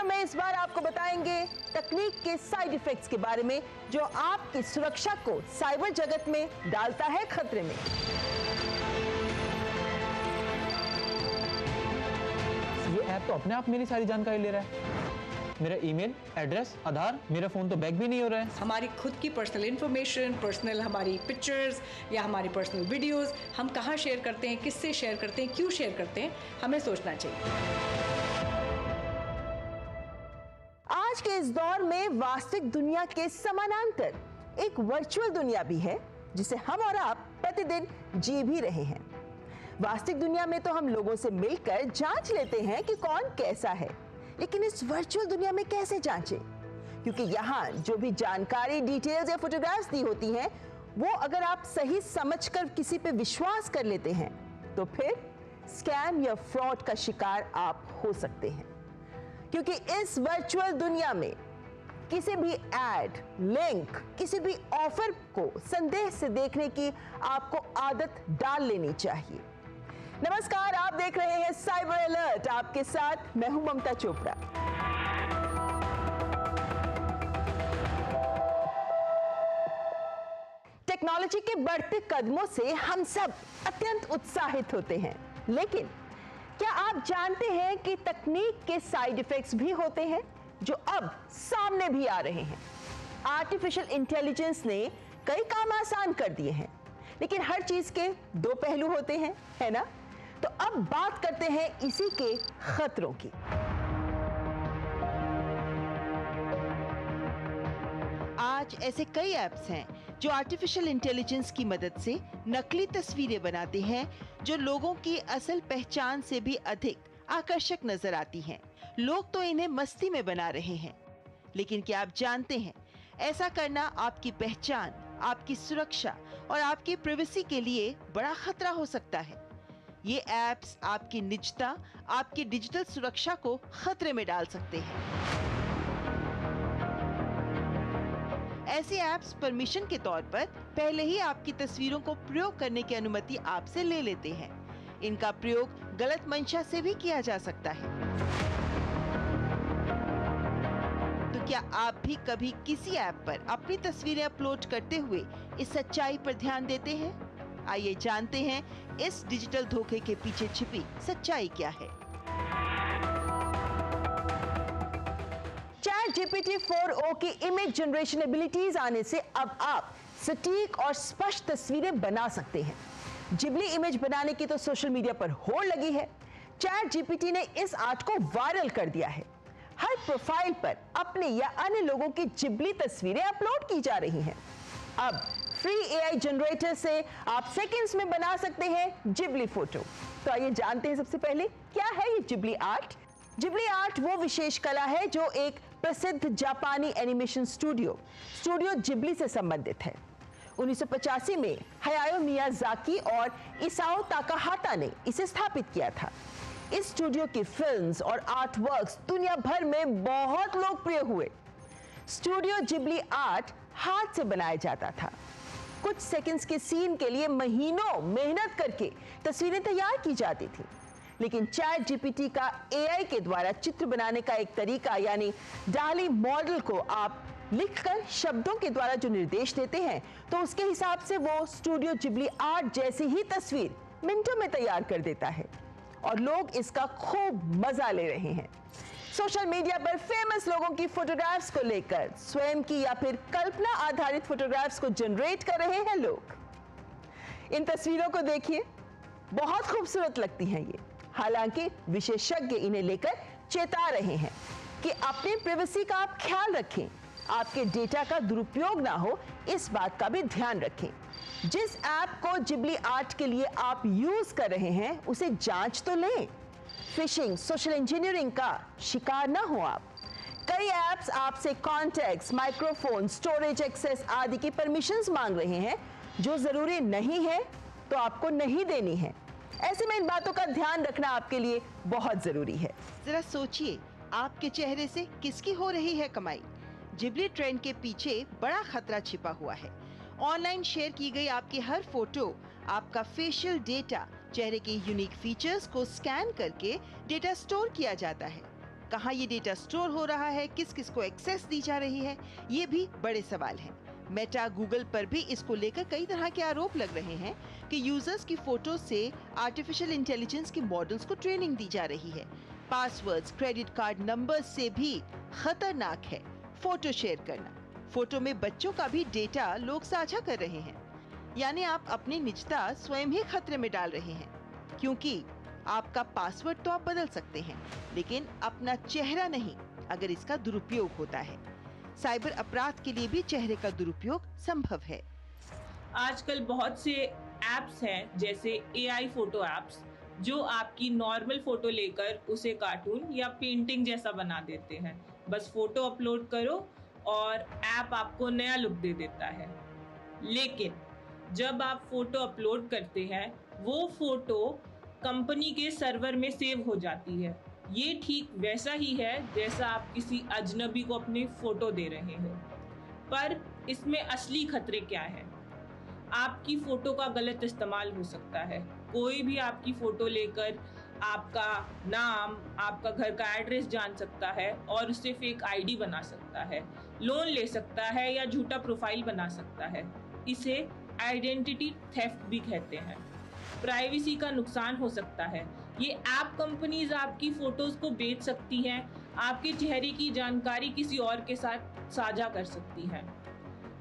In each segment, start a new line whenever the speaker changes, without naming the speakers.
कार्यक्रम में इस बार आपको बताएंगे तकनीक के साइड इफेक्ट्स के बारे में जो आपकी सुरक्षा को साइबर जगत में डालता है खतरे में।
ये ऐप तो अपने आप मेरी सारी जानकारी ले रहा है। मेरा ईमेल, एड्रेस, आधार, मेरा फोन तो बैक भी नहीं हो रहा है।
हमारी खुद की पर्सनल इंफॉर्मेशन, पर्सनल हमारी पिक्चर्स या हमारी पर्सनल वीडियोस हम कहाँ शेयर करते हैं, किससे शेयर करते हैं, क्यों शेयर करते हैं, हमें सोचना चाहिए।
आज के इस दौर में वास्तविक दुनिया के समानांतर एक वर्चुअल दुनिया भी है जिसे हम और आप प्रतिदिन जी भी रहे हैं। वास्तविक दुनिया में तो हम लोगों से मिलकर जांच लेते हैं कि कौन कैसा है, लेकिन इस वर्चुअल दुनिया में कैसे जांचें? क्योंकि यहाँ जो भी जानकारी, डिटेल्स या फोटोग्राफ्स दी होती हैं, वो अगर आप सही समझकर किसी पे विश्वास कर लेते हैं तो फिर स्कैम या फ्रॉड का शिकार आप हो सकते हैं। क्योंकि इस वर्चुअल दुनिया में किसी भी एड, लिंक, किसी भी ऑफर को संदेह से देखने की आपको आदत डाल लेनी चाहिए। नमस्कार, आप देख रहे हैं साइबर अलर्ट। आपके साथ मैं हूं ममता चोपड़ा। टेक्नोलॉजी के बढ़ते कदमों से हम सब अत्यंत उत्साहित होते हैं, लेकिन क्या आप जानते हैं कि तकनीक के साइड इफेक्ट्स भी होते हैं जो अब सामने भी आ रहे हैं। आर्टिफिशियल इंटेलिजेंस ने कई काम आसान कर दिए हैं, लेकिन हर चीज के दो पहलू होते हैं, है ना? तो अब बात करते हैं इसी के खतरों की। आज ऐसे कई ऐप्स हैं जो आर्टिफिशियल इंटेलिजेंस की मदद से नकली तस्वीरें बनाते हैं जो लोगों की असल पहचान से भी अधिक आकर्षक नजर आती हैं। लोग तो इन्हें मस्ती में बना रहे हैं, लेकिन क्या आप जानते हैं ऐसा करना आपकी पहचान, आपकी सुरक्षा और आपकी प्राइवेसी के लिए बड़ा खतरा हो सकता है। ये ऐप्स आपकी निजता, आपकी डिजिटल सुरक्षा को खतरे में डाल सकते हैं। ऐसे ऐप्स परमिशन के तौर पर पहले ही आपकी तस्वीरों को प्रयोग करने की अनुमति आपसे ले लेते हैं। इनका प्रयोग गलत मंशा से भी किया जा सकता है। तो क्या आप भी कभी किसी ऐप पर अपनी तस्वीरें अपलोड करते हुए इस सच्चाई पर ध्यान देते हैं? आइए जानते हैं इस डिजिटल धोखे के पीछे छिपी सच्चाई क्या है। GPT 4o की इमेज जनरेशन एबिलिटीज आने से अब आप सटीक और स्पष्ट तस्वीरें बना सकते हैं। जिबली इमेज बनाने की तो सोशल मीडिया पर होड़ लगी है। ChatGPT ने इस आर्ट को वायरल कर दिया है। हर प्रोफाइल पर अपने या अन्य लोगों की जिबली तस्वीरें अपलोड की जा रही हैं। अब फ्री AI जनरेटर से आप सेकंड्स में बना सकते हैं जिबली फोटो। तो आइए जानते हैं सबसे पहले क्या है ये जिबली आर्ट। जिबली आर्ट वो विशेष कला है जो एक प्रसिद्ध जापानी एनिमेशन स्टूडियो जिबली से संबंधित है। 1985 में हयाओ मियाजाकी और इसाओ ताकाहाता ने इसे स्थापित किया था। इस स्टूडियो की फिल्म्स और आर्ट वर्क्स दुनिया भर में बहुत लोकप्रिय हुए। स्टूडियो जिबली आर्ट हाथ से बनाया जाता था। कुछ सेकंड्स के सीन के लिए महीनों मेहनत करके तस्वीरें तैयार की जाती थी, लेकिन ChatGPT का AI के द्वारा चित्र बनाने का एक तरीका यानी डाली मॉडल को आप लिखकर शब्दों के द्वारा जो निर्देश देते हैं तो उसके हिसाब से वो स्टूडियो जिबली आर्ट जैसी ही तस्वीर मिनटों में तैयार कर देता है और लोग इसका खूब मजा ले रहे हैं। सोशल मीडिया पर फेमस लोगों की फोटोग्राफ्स को लेकर स्वयं की या फिर कल्पना आधारित फोटोग्राफ्स को जनरेट कर रहे हैं लोग। इन तस्वीरों को देखिए, बहुत खूबसूरत लगती हैं ये। हालांकि विशेषज्ञ इन्हें लेकर चेता रहे हैं कि अपनी प्राइवेसी का आप ख्याल रखें, आपके डेटा का दुरुपयोग ना हो, इस बात का भी ध्यान रखें। जिस ऐप को जिबली आर्ट के लिए आप यूज कर रहे हैं उसे जांच तो लें। फिशिंग, सोशल इंजीनियरिंग का शिकार ना हो आप। कई ऐप्स आपसे कॉन्टैक्ट्स, माइक्रोफोन, स्टोरेज एक्सेस आदि की परमिशंस मांग रहे हैं जो जरूरी नहीं है तो आपको नहीं देनी है। ऐसे में इन बातों का ध्यान रखना आपके लिए बहुत जरूरी है। जरा सोचिए, आपके चेहरे से किसकी हो रही है कमाई? जिबली ट्रेंड के पीछे बड़ा खतरा छिपा हुआ है। ऑनलाइन शेयर की गई आपकी हर फोटो, आपका फेशियल डेटा, चेहरे के यूनिक फीचर्स को स्कैन करके डेटा स्टोर किया जाता है।
कहाँ ये डेटा स्टोर हो रहा है, किस किस को एक्सेस दी जा रही है, ये भी बड़े सवाल हैं। मेटा, गूगल पर भी इसको लेकर कई तरह के आरोप लग रहे हैं कि यूजर्स की फोटो से आर्टिफिशियल इंटेलिजेंस के मॉडल्स को ट्रेनिंग दी जा रही है। पासवर्ड्स, क्रेडिट कार्ड नंबर्स से भी खतरनाक है फोटो शेयर करना। फोटो में बच्चों का भी डेटा लोग साझा कर रहे हैं, यानी आप अपनी निजता स्वयं ही खतरे में डाल रहे हैं, क्योंकि आपका पासवर्ड तो आप बदल सकते हैं, लेकिन अपना चेहरा नहीं, अगर इसका दुरुपयोग होता है। साइबर अपराध के लिए भी चेहरे का दुरुपयोग संभव है।
आजकल बहुत से ऐप्स हैं, जैसे AI फोटो ऐप्स, जो आपकी नॉर्मल फोटो लेकर उसे कार्टून या पेंटिंग जैसा बना देते हैं। बस फोटो अपलोड करो और ऐप आपको नया लुक दे देता है। लेकिन जब आप फोटो अपलोड करते हैं, वो फोटो कंपनी के सर्वर में सेव हो जाती है। ये ठीक वैसा ही है जैसा आप किसी अजनबी को अपनी फोटो दे रहे हो। पर इसमें असली खतरे क्या हैं? आपकी फोटो का गलत इस्तेमाल हो सकता है। कोई भी आपकी फोटो लेकर आपका नाम, आपका घर का एड्रेस जान सकता है और उससे फेक आईडी बना सकता है, लोन ले सकता है या झूठा प्रोफाइल बना सकता है। इसे आइडेंटिटी थेफ्ट भी कहते हैं। प्राइवेसी का नुकसान हो सकता है। ये ऐप कंपनीज आपकी फोटोज को बेच सकती हैं, आपके चेहरे की जानकारी किसी और के साथ साझा कर सकती हैं।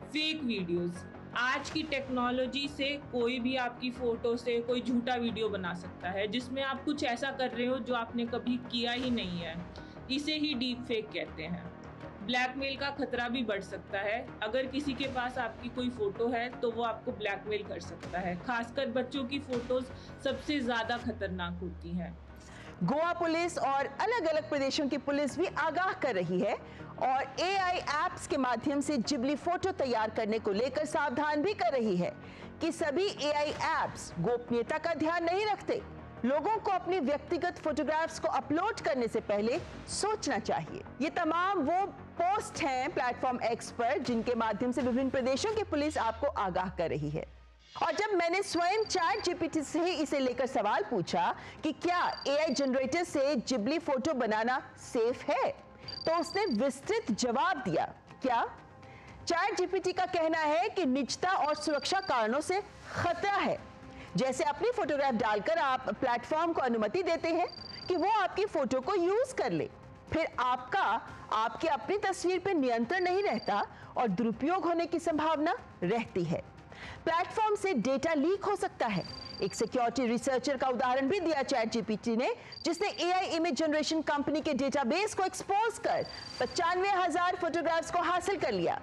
फेक वीडियोस, आज की टेक्नोलॉजी से कोई भी आपकी फोटो से कोई झूठा वीडियो बना सकता है जिसमें आप कुछ ऐसा कर रहे हो जो आपने कभी किया ही नहीं है। इसे ही डीप फेक कहते हैं। ब्लैकमेल का खतरा भी बढ़ सकता है। अगर किसी के पास आपकी कोई फोटो है तो वो आपको ब्लैकमेल कर सकता है। खासकर बच्चों की फोटोज सबसे ज्यादा खतरनाक होती हैं।
गोवा पुलिस और अलग अलग प्रदेशों की पुलिस भी आगाह कर रही है और AI ऐप्स के माध्यम से जिबली फोटो तैयार करने को लेकर सावधान भी कर रही है कि सभी AI ऐप्स गोपनीयता का ध्यान नहीं रखते। लोगों को अपनी व्यक्तिगत फोटोग्राफ्स को अपलोड करने से पहले सोचना चाहिए। ये तमाम वो पोस्ट हैं प्लेटफॉर्म X पर जिनके माध्यम से विभिन्न प्रदेशों की पुलिस आपको आगाह कर रही है। और जब मैंने स्वयं ChatGPT से ही इसे लेकर सवाल पूछा कि क्या AI जनरेटर से जिबली फोटो बनाना सेफ है, तो उसने विस्तृत जवाब दिया। क्या? ChatGPT का कहना है कि निजता और सुरक्षा कारणों से खतरा है। जैसे अपनी फोटोग्राफ डालकर आप प्लेटफॉर्म को अनुमति देते हैं कि वो आपकी फोटो को यूज कर ले, फिर आपके अपनी तस्वीर पर नियंत्रण नहीं रहता और दुरुपयोग होने की संभावना रहती है। प्लेटफॉर्म से डेटा लीक हो सकता है। एक सिक्योरिटी रिसर्चर का उदाहरण भी दिया ChatGPT ने, जिसने AI इमेज जनरेशन कंपनी के डेटाबेस को एक्सपोज कर 95,000 फोटोग्राफ्स को हासिल कर लिया।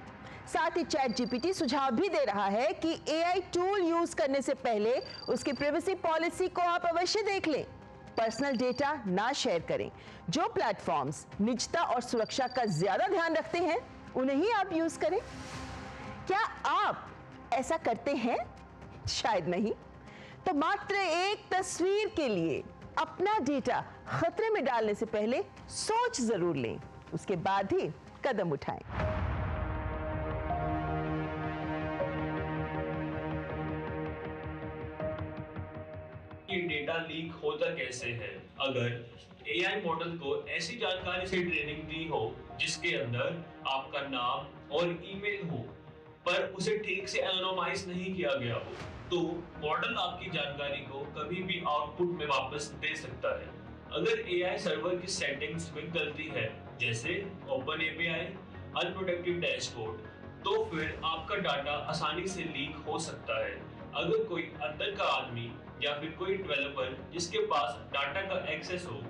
साथ ही ChatGPT सुझाव भी दे रहा है कि AI टूल यूज करने से पहले उसकी प्राइवेसी पॉलिसी को आप अवश्य देख लें। पर्सनल डेटा ना शेयर करें। जो प्लेटफॉर्म्स निजता और सुरक्षा का ज्यादा ध्यान रखते हैं उन्हें ही आप यूज करें। क्या आप ऐसा करते हैं? शायद नहीं। तो मात्र एक तस्वीर के लिए अपना डेटा खतरे में डालने से पहले सोच जरूर लें, उसके बाद ही कदम उठाएं।
ये डेटा लीक होता कैसे है? अगर AI मॉडल को ऐसी जानकारी से ट्रेनिंग दी हो जिसके अंदर आपका नाम और ईमेल हो, पर उसे ठीक से एनोनिमाइज नहीं किया गया हो, तो मॉडल आपकी जानकारी को कभी भी आउटपुट में वापस दे सकता है। अगर AI सर्वर की सेटिंग्स में गलती है, जैसे ओपन API, अनप्रोटेक्टेड डैशबोर्ड, तो फिर आपका डाटा आसानी से लीक हो सकता है। अगर कोई अंदर का आदमी या फिर कोई डेवलपर जिसके पास डाटा का एक्सेस हो,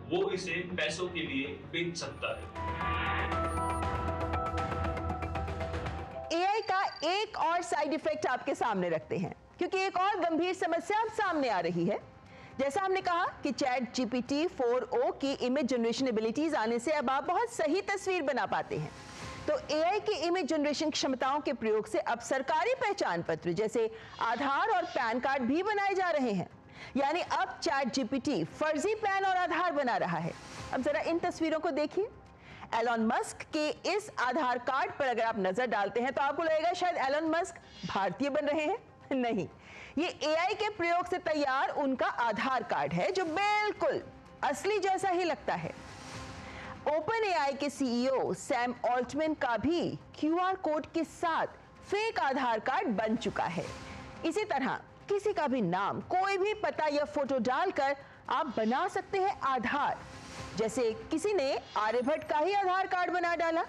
वो इसे पैसों के लिए बेच सकता है।
AI का एक और साइड इफेक्ट आपके सामने रखते हैं, क्योंकि एक और गंभीर समस्या अब सामने आ रही है। जैसा हमने कहा कि ChatGPT 4o की इमेज जनरेशन एबिलिटीज आने से अब आप बहुत सही तस्वीर बना पाते हैं। तो AI की इमेज जनरेशन क्षमताओं के प्रयोग से अब सरकारी पहचान पत्र जैसे आधार और पैन कार्ड भी बनाए जा रहे हैं। यानी अब ChatGPT फर्जी पैन और आधार बना रहा है। अब जरा इन तस्वीरों को देखिए। एलन मस्क के इस आधार कार्ड पर अगर आप नजर डालते हैं तो आपको लगेगा शायद एलन मस्क भारतीय बन रहे हैं। नहीं, ये AI के प्रयोग से तैयार उनका आधार कार्ड है जो बिल्कुल असली जैसा ही लगता है। ओपन एआई के सीईओ सैम ऑल्टमैन का भी क्यूआर कोड के साथ फेक आधार कार्ड बन चुका है। इसी तरह किसी का भी नाम, कोई भी पता या फोटो डालकर आप बना सकते हैं आधार। जैसे किसी ने आर्यभट्ट का ही आधार कार्ड बना डाला।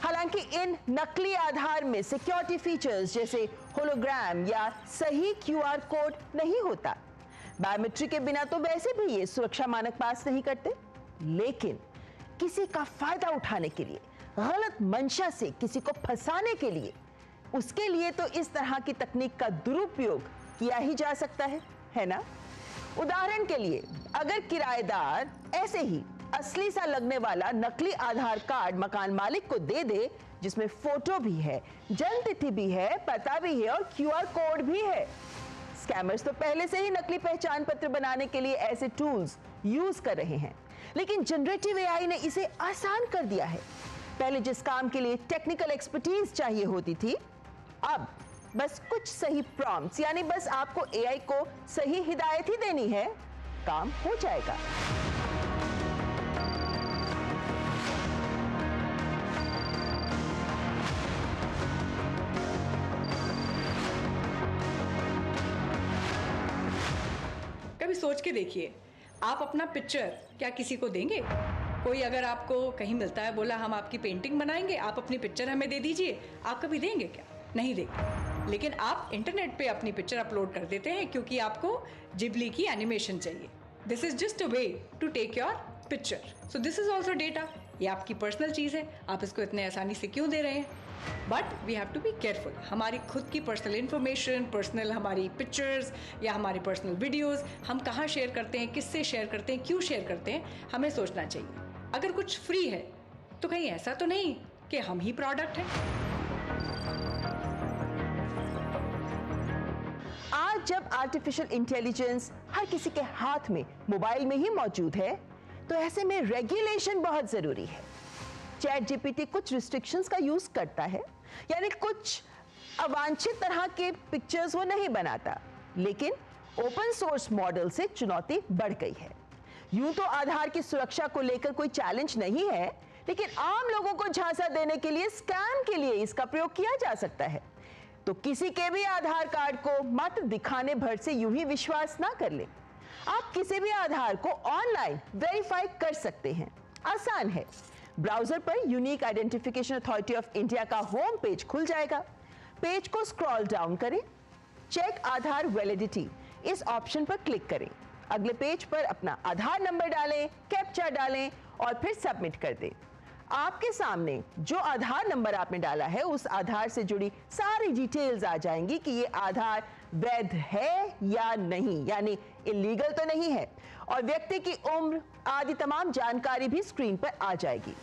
हालांकि इन नकली आधार में सिक्योरिटी फीचर्स जैसे होलोग्राम या सही क्यूआर कोड नहीं होता। बायोमेट्रिक के बिना तो वैसे भी ये सुरक्षा मानक पास नहीं करते। लेकिन किसी का फायदा उठाने के लिए, गलत मंशा से किसी को फंसाने के लिए, उसके लिए तो इस तरह की तकनीक का दुरुपयोग किया ही जा सकता है ना? उदाहरण के लिए, अगर किराएदार ऐसे ही असली सा लगने वाला नकली आधार कार्ड मकान मालिक को दे दे, जिसमें फोटो भी है, जन्म तिथि भी है, पता भी है और क्यूआर कोड भी है। स्कैमर्स तो पहले से ही नकली पहचान पत्र बनाने के लिए ऐसे टूल्स यूज कर रहे हैं, लेकिन जनरेटिव एआई ने इसे आसान कर दिया है। पहले जिस काम के लिए टेक्निकल एक्सपर्टीज चाहिए होती थी, अब बस कुछ सही प्रॉम्प्ट्स, यानी बस आपको एआई को सही हिदायत ही देनी है, काम हो जाएगा।
कभी सोच के देखिए, आप अपना पिक्चर क्या किसी को देंगे? कोई अगर आपको कहीं मिलता है, बोला हम आपकी पेंटिंग बनाएंगे, आप अपनी पिक्चर हमें दे दीजिए, आप कभी देंगे क्या? नहीं देंगे। लेकिन आप इंटरनेट पे अपनी पिक्चर अपलोड कर देते हैं क्योंकि आपको जिबली की एनिमेशन चाहिए। This is just a way to take your picture. So this is also data. ये आपकी पर्सनल चीज़ है, आप इसको इतने आसानी से क्यों दे रहे हैं? But we have to be careful. हमारी खुद की पर्सनल इन्फॉर्मेशन, पर्सनल हमारी पिक्चर्स या हमारी पर्सनल वीडियोस हम कहाँ शेयर करते हैं, किससे शेयर करते हैं, क्यों शेयर करते हैं, हमें सोचना चाहिए। अगर कुछ फ्री है तो कहीं ऐसा तो नहीं कि हम ही प्रोडक्ट हैं।
आज जब आर्टिफिशियल इंटेलिजेंस हर किसी के हाथ में, मोबाइल में ही मौजूद है, तो ऐसे में रेगुलेशन बहुत जरूरी है। चैट जीपीटी कुछ रिस्ट्रिक्शंस का यूज करता है, यानी कुछ अवांछित तरह के पिक्चर्स वो नहीं बनाता, लेकिन ओपन सोर्स मॉडल से चुनौती बढ़ गई है। यूं तो आधार की सुरक्षा को लेकर कोई चैलेंज नहीं है, लेकिन आम लोगों को झांसा देने के लिए, स्कैम के लिए इसका प्रयोग किया जा सकता है। तो किसी के भी आधार कार्ड को मात्र दिखाने भर से यूं ही विश्वास ना कर ले। आप किसी भी आधार को ऑनलाइन वेरीफाई कर सकते हैं, आसान है। ब्राउजर पर unique identification authority of India का होम पेज खुल जाएगा। पेज को स्क्रॉल डाउन करें, चेक आधार वैलिडिटी इस ऑप्शन पर क्लिक करें। अगले पेज पर अपना आधार नंबर डालें, कैप्चा डालें और फिर सबमिट कर दें। आपके सामने जो आधार नंबर आपने डाला है, उस आधार से जुड़ी सारी डिटेल्स आ जाएंगी कि ये आधार वैध है या नहीं, यानी इलीगल तो नहीं है, और व्यक्ति की उम्र आदि तमाम जानकारी भी स्क्रीन पर आ जाएगी।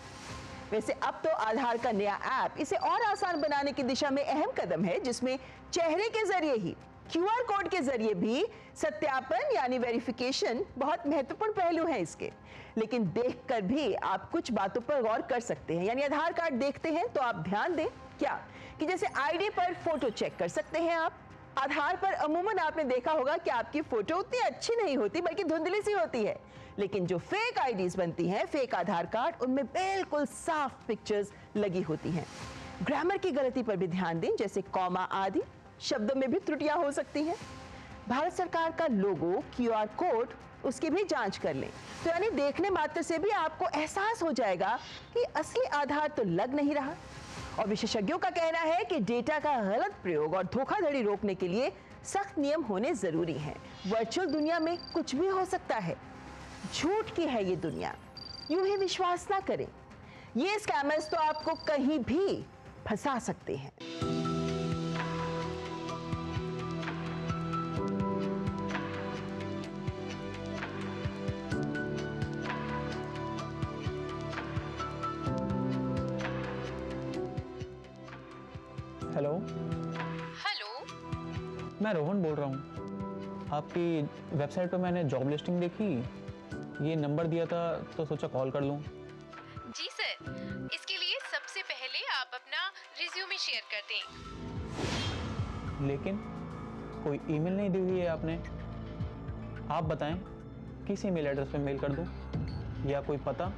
वैसे अब तो आधार का नया ऐप इसे और आसान बनाने की दिशा में अहम कदम है, जिसमें चेहरे के जरिए ही, क्यूआर कोड के जरिए भी सत्यापन यानी वेरिफिकेशन बहुत महत्वपूर्ण पहलू है इसके। लेकिन देखकर भी आप कुछ बातों पर गौर कर सकते हैं। यानी आधार कार्ड देखते हैं तो आप ध्यान दें क्या कि जैसे आईडी पर फोटो चेक कर सकते हैं आप, आधार पर अमूमन आपने देखा होगा कि आपकी फोटो उतनी अच्छी नहीं होती, बल्कि धुंधली सी होती है। लेकिन जो फेक आईडीज बनती हैं, फेक आधार कार्ड, उनमें बिल्कुल साफ पिक्चर्स लगी होती हैं। ग्रामर की गलती पर भी ध्यान दें, जैसे कॉमा आदि शब्दों में भी त्रुटियां हो सकती हैं। भारत सरकार का लोगो, क्यूआर कोड, उसकी भी जांच कर लें, तो यानी देखने मात्र से भी आपको एहसास हो जाएगा कि असली आधार तो लग नहीं रहा। और विशेषज्ञों का कहना है कि डेटा का गलत प्रयोग और धोखाधड़ी रोकने के लिए सख्त नियम होने जरूरी हैं। वर्चुअल दुनिया में कुछ भी हो सकता है, झूठ की है ये दुनिया, यूं ही विश्वास ना करें। ये स्कैमर्स तो आपको कहीं भी फंसा सकते हैं।
हेलो
हेलो,
मैं रोहन बोल रहा हूँ। आपकी वेबसाइट पर मैंने जॉब लिस्टिंग देखी, ये नंबर दिया था तो सोचा कॉल कर लूँ।
जी सर, इसके लिए सबसे पहले आप अपना रिज्यूमे शेयर कर दें।
लेकिन कोई ईमेल नहीं दी हुई है आपने। आप बताएं किस ईमेल एड्रेस पे मेल कर दूँ, या कोई पता?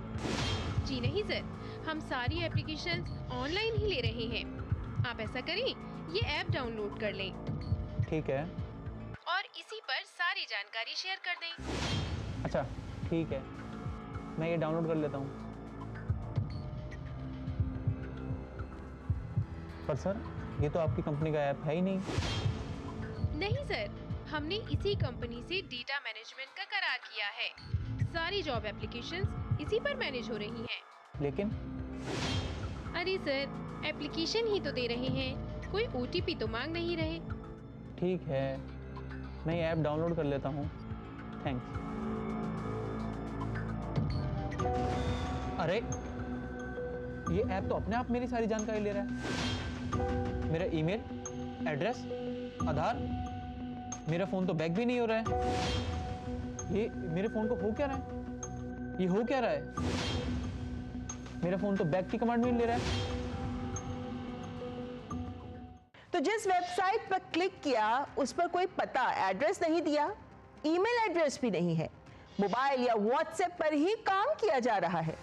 जी नहीं सर, हम सारी एप्लीकेशंस ऑनलाइन ही ले रहे हैं। आप ऐसा करें, ये ऐप डाउनलोड कर लें
ठीक है।
और इसी पर सारी जानकारी शेयर कर दें।
अच्छा ठीक है, मैं ये डाउनलोड कर लेता हूँ। पर सर, ये तो आपकी कंपनी का ऐप है ही नहीं।
नहीं सर, हमने इसी कंपनी से डेटा मैनेजमेंट का करार किया है। सारी जॉब एप्लीकेशंस इसी पर मैनेज हो रही हैं।
लेकिन
अरे सर, एप्लीकेशन ही तो दे रहे हैं, कोई OTP तो मांग नहीं रहे।
ठीक है, मैं ये ऐप डाउनलोड कर लेता हूँ। थैंक्स। अरे ये ऐप तो अपने आप मेरी सारी जानकारी ले रहा है। मेरा ईमेल, एड्रेस, आधार, मेरा फ़ोन तो बैक भी नहीं हो रहा है। ये मेरे फ़ोन को हो क्या रहा है? ये हो क्या रहा है? मेरा फ़ोन तो बैक की कमांड में ले रहा है।
तो जिस वेबसाइट पर क्लिक किया उस पर कोई पता एड्रेस नहीं दिया, ईमेल एड्रेस भी नहीं है, मोबाइल या व्हाट्सएप पर ही काम किया जा रहा है।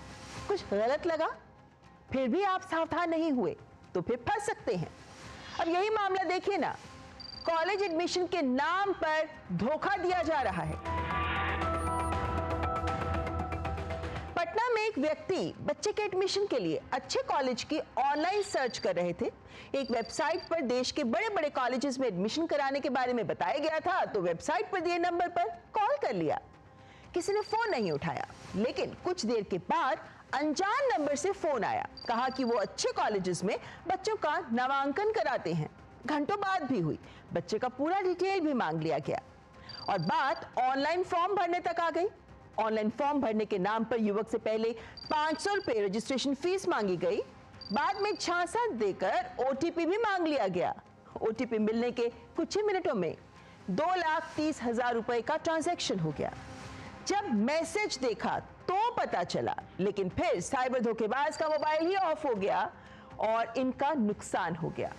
कुछ गलत लगा, फिर भी आप सावधान नहीं हुए तो फिर फंस सकते हैं। अब यही मामला देखिए ना, कॉलेज एडमिशन के नाम पर धोखा दिया जा रहा है। पटना में एक व्यक्ति बच्चे के एडमिशन के लिए अच्छे कॉलेज की ऑनलाइन सर्च कर रहे थे। एक वेबसाइट पर देश के बड़े बड़े कॉलेजेस में एडमिशन कराने के बारे में बताया गया था, तो वेबसाइट पर दिए नंबर पर कॉल कर लिया। किसी ने फोन नहीं उठाया, लेकिन कुछ देर के बाद अनजान नंबर से फोन आया। कहा कि वो अच्छे कॉलेजेस में बच्चों का नामांकन कराते हैं। घंटों बाद भी हुई, बच्चे का पूरा डिटेल भी मांग लिया गया और बात ऑनलाइन फॉर्म भरने तक आ गई। ऑनलाइन फॉर्म भरने के नाम पर युवक से पहले 500 रुपए रजिस्ट्रेशन फीस मांगी गई। बाद में झांसा देकर OTP भी मांग लिया गया। OTP मिलने के कुछ ही मिनटों में 2,30,000 रुपए का ट्रांजैक्शन हो गया। जब मैसेज देखा तो पता चला, लेकिन फिर साइबर धोखेबाज का मोबाइल ही ऑफ हो गया और इनका नुकसान हो गया।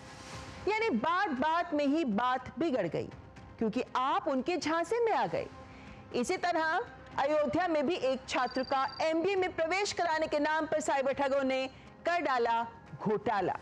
यानी बात बात में ही बात बिगड़ गई, क्योंकि आप उनके झांसे में आ गए। इसी तरह अयोध्या में भी एक छात्र का MBA में प्रवेश कराने के नाम पर साइबर ठगों ने कर डाला घोटाला।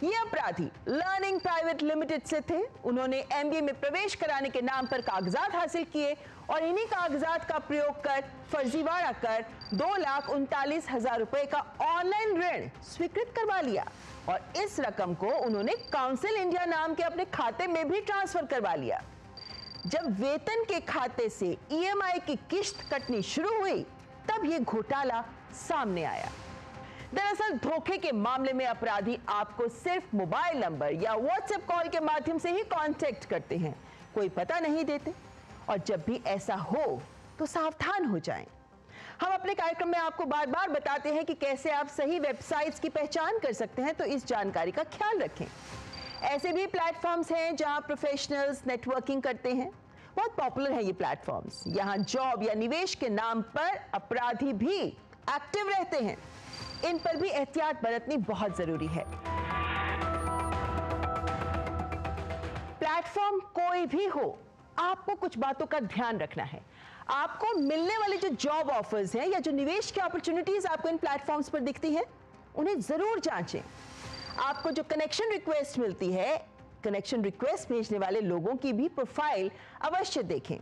ये अपराधी लर्निंग प्राइवेट लिमिटेड से थे। उन्होंने MBA में प्रवेश कराने के नाम पर कागजात हासिल किए और इन्हीं कागजात का प्रयोग कर फर्जीवाड़ा कर 2,39,000 रुपए का ऑनलाइन ऋण स्वीकृत करवा लिया और इस रकम को उन्होंने काउंसिल इंडिया नाम के अपने खाते में भी ट्रांसफर करवा लिया। जब वेतन के खाते से EMI की किश्त कटनी शुरू हुई, तब ये घोटाला सामने आया। दरअसल धोखे के मामले में अपराधी आपको सिर्फ मोबाइल नंबर या व्हाट्सएप कॉल के माध्यम से ही कांटेक्ट करते हैं, कोई पता नहीं देते। और जब भी ऐसा हो तो सावधान हो जाएं। हम अपने कार्यक्रम में आपको बार बार बताते हैं कि कैसे आप सही वेबसाइट्स की पहचान कर सकते हैं, तो इस जानकारी का ख्याल रखें। ऐसे भी प्लेटफॉर्म्स हैं जहां प्रोफेशनल्स नेटवर्किंग करते हैं। बहुत पॉपुलर है ये प्लेटफॉर्म्स। यहां जॉब या निवेश के नाम पर अपराधी भी एक्टिव रहते हैं। इन पर भी एहतियात बरतनी बहुत जरूरी है। प्लेटफॉर्म कोई भी हो, आपको कुछ बातों का ध्यान रखना है। आपको मिलने वाले जो जॉब ऑफर्स हैं या जो निवेश की अपॉर्चुनिटीज आपको इन प्लेटफॉर्म्स पर दिखती हैं, उन्हें जरूर जांचें। आपको जो कनेक्शन रिक्वेस्ट मिलती है, कनेक्शन रिक्वेस्ट भेजने वाले लोगों की भी प्रोफाइल अवश्य देखें।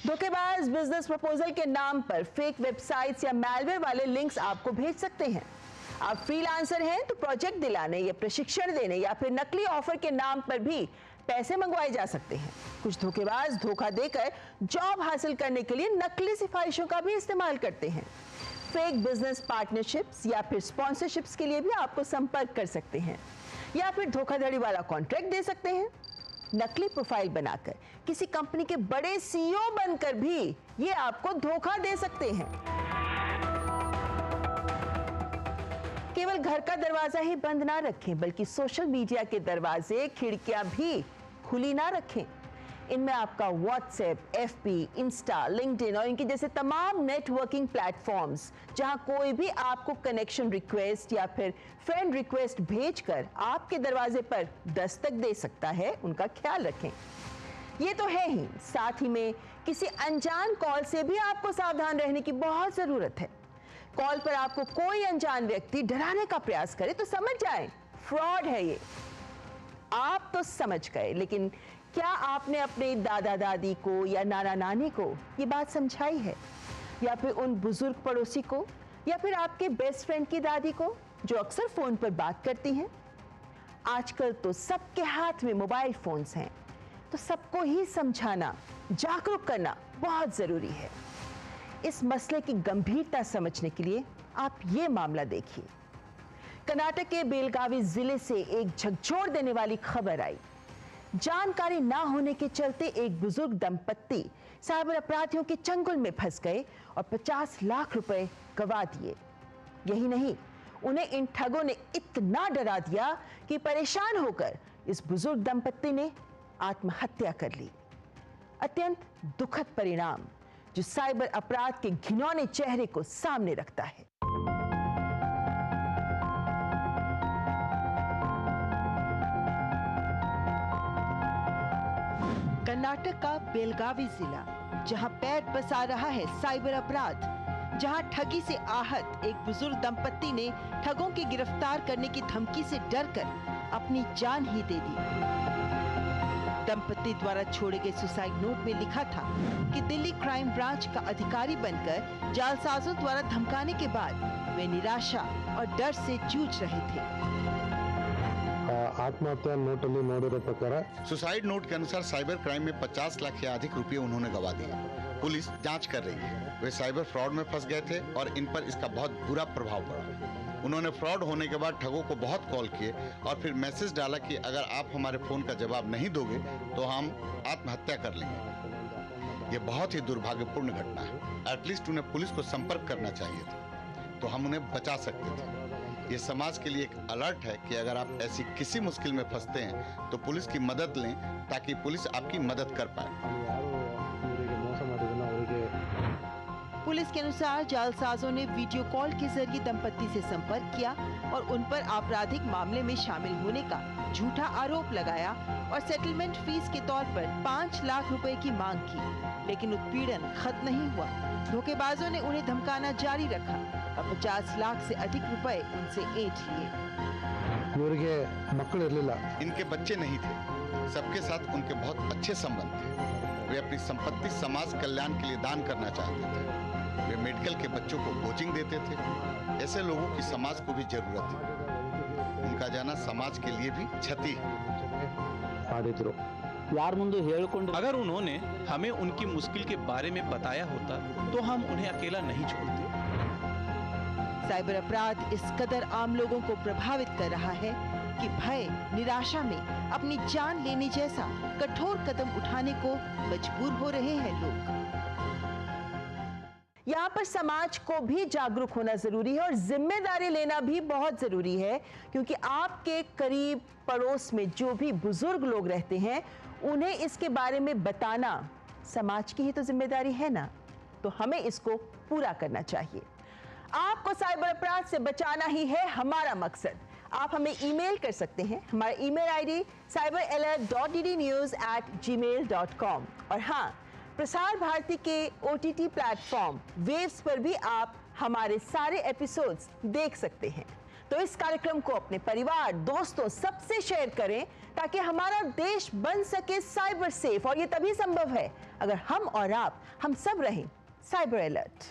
धोखेबाज बिजनेस प्रपोजल के नाम पर फेक वेबसाइट्स या मैलवेयर वाले लिंक्स आपको भेज सकते हैं। आप फ्रीलांसर हैं तो प्रोजेक्ट दिलाने या प्रशिक्षण देने या फिर नकली ऑफर के नाम पर भी पैसे मंगवाए जा सकते हैं। कुछ धोखेबाज धोखा देकर जॉब हासिल करने के लिए नकली सिफारिशों का भी इस्तेमाल करते हैं। फेक बिजनेस पार्टनरशिप्स या फिर स्पॉन्सरशिप्स के लिए भी आपको संपर्क कर सकते हैं या फिर धोखाधड़ी वाला कॉन्ट्रैक्ट दे सकते हैं। नकली प्रोफाइल बनाकर किसी कंपनी के बड़े CEO बनकर भी ये आपको धोखा दे सकते हैं। केवल घर का दरवाजा ही बंद ना रखें, बल्कि सोशल मीडिया के दरवाजे खिड़कियां भी खुली ना रखें। इनमें आपका व्हाट्सएप, FB, इंस्टा, लिंक्डइन और इनके जैसे तमाम नेटवर्किंग प्लेटफॉर्म्स, जहां कोई भी आपको कनेक्शन रिक्वेस्ट या फिर फ्रेंड रिक्वेस्ट भेजकर आपके दरवाजे पर दस्तक दे सकता है, उनका ख्याल रखें। ये तो है ही, साथ ही में किसी अनजान कॉल से भी आपको सावधान रहने की बहुत जरूरत है। कॉल पर आपको कोई अनजान व्यक्ति डराने का प्रयास करे तो समझ जाएं, फ्रॉड है ये। आप तो समझ गए, लेकिन क्या आपने अपने दादा दादी को या नाना नानी को ये बात समझाई है, या फिर उन बुजुर्ग पड़ोसी को, या फिर आपके बेस्ट फ्रेंड की दादी को जो अक्सर फोन पर बात करती हैं? आजकल तो सबके हाथ में मोबाइल फोन्स हैं, तो सबको ही समझाना, जागरूक करना बहुत जरूरी है। इस मसले की गंभीरता समझने के लिए आप ये मामला देखिए। कर्नाटक के बेलगावी जिले से एक झकझोर देने वाली खबर आई। जानकारी ना होने के चलते एक बुजुर्ग दंपत्ति साइबर अपराधियों के चंगुल में फंस गए और 50 लाख रुपए गंवा दिए। यही नहीं, उन्हें इन ठगों ने इतना डरा दिया कि परेशान होकर इस बुजुर्ग दंपत्ति ने आत्महत्या कर ली। अत्यंत दुखद परिणाम जो साइबर अपराध के घिनौने चेहरे को सामने रखता है। कर्नाटक का बेलगावी जिला, जहां पैर पसार रहा है साइबर अपराध, जहां ठगी से आहत एक बुजुर्ग दंपत्ति ने ठगों के गिरफ्तार करने की धमकी से डरकर अपनी जान ही दे दी। दंपत्ति द्वारा छोड़े गए सुसाइड नोट में लिखा था कि दिल्ली क्राइम ब्रांच का अधिकारी बनकर जालसाजों द्वारा धमकाने के बाद वे निराशा और डर से जूझ रहे थे।
आत्महत्या नोट नोडिरो प्रकार
सुसाइड नोट के अनुसार साइबर क्राइम में 50 लाख या अधिक रुपए उन्होंने गंवा दिए। पुलिस जांच कर रही है। वे साइबर फ्रॉड में फंस गए थे और इन पर इसका बहुत बुरा प्रभाव पड़ा। उन्होंने फ्रॉड होने के बाद ठगों को बहुत कॉल किए और फिर मैसेज डाला कि अगर आप हमारे फोन का जवाब नहीं दोगे तो हम आत्महत्या कर लेंगे। ये बहुत ही दुर्भाग्यपूर्ण घटना है। एटलीस्ट उन्हें पुलिस को संपर्क करना चाहिए था, तो हम उन्हें बचा सकते थे। ये समाज के लिए एक अलर्ट है कि अगर आप ऐसी किसी मुश्किल में फंसते हैं तो पुलिस की मदद लें, ताकि पुलिस आपकी मदद कर पाए।
पुलिस के अनुसार जालसाजों ने वीडियो कॉल के जरिए दंपत्ति से संपर्क किया और उन पर आपराधिक मामले में शामिल होने का झूठा आरोप लगाया और सेटलमेंट फीस के तौर पर 5 लाख रुपए की मांग की, लेकिन उत्पीड़न खत्म नहीं हुआ। धोखेबाजों ने उन्हें धमकाना जारी रखा और 50 लाख से अधिक रुपए उनसे ऐंठ लिए।
इनके बच्चे नहीं थे, सबके साथ उनके बहुत अच्छे संबंध थे। वे अपनी संपत्ति समाज कल्याण के लिए दान करना चाहते थे। वे मेडिकल के बच्चों को कोचिंग देते थे। ऐसे लोगों की समाज को भी जरूरत है। उनका जाना समाज के लिए भी क्षति है।
अगर उन्होंने हमें उनकी मुश्किल के बारे में बताया होता तो हम उन्हें अकेला नहीं छोड़ते।
साइबर अपराध इस कदर आम लोगों को प्रभावित कर रहा है कि भय, निराशा में अपनी जान लेने जैसा कठोर कदम उठाने को मजबूर हो रहे हैं लोग।
यहाँ पर समाज को भी जागरूक होना जरूरी है और जिम्मेदारी लेना भी बहुत जरूरी है, क्योंकि आपके करीब पड़ोस में जो भी बुजुर्ग लोग रहते हैं उन्हें इसके बारे में बताना समाज की ही तो जिम्मेदारी है ना। तो हमें इसको पूरा करना चाहिए। आपको साइबर अपराध से बचाना ही है हमारा मकसद। आप हमें ईमेल कर सकते हैं। हमारा ईमेल आईडी cyberalert.ddnews@gmail.com। और हाँ, प्रसार भारती के OTT प्लेटफॉर्म वेव्स पर भी आप हमारे सारे एपिसोड्स देख सकते हैं। तो इस कार्यक्रम को अपने परिवार, दोस्तों, सबसे शेयर करें ताकि हमारा देश बन सके साइबर सेफ। और ये तभी संभव है अगर हम और आप, हम सब रहें साइबर अलर्ट।